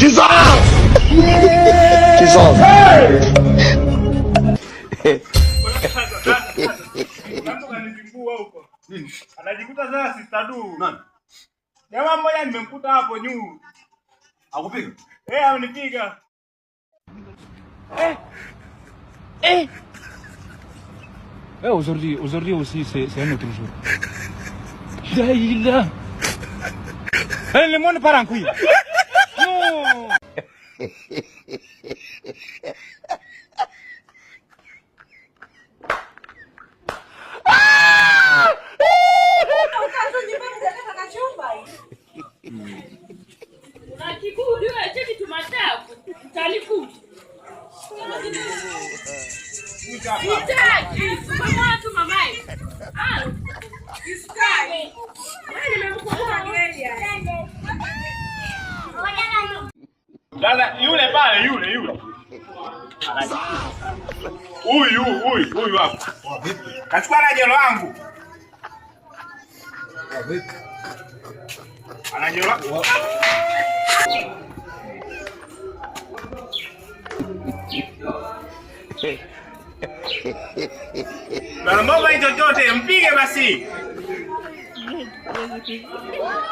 Kisa! Kisa! Anajikuta sasa Sister Du. Nani? Jamaa mmoja nimemkuta hapo juu. Akupiga? Amenipiga. Aujourd'hui aussi, c'est un autre jour. Là. Le monde part en couille. Non. Sasa yule pale yule. Huyu hapo. Kachukua na jelo langu. Ana jelo langu. Mama hicho chote mpige basi.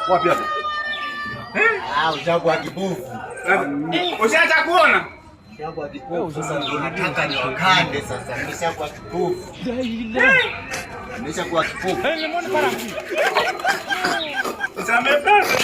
Wapi hapo? Uchaguo kibovu. Ushaanza kuona? Uchaguo kibovu sasa nataka ni wakande sasa. Nimeshakuwa kibovu. Nimeshakuwa kibovu. Le monde part en couille. Ça me passe.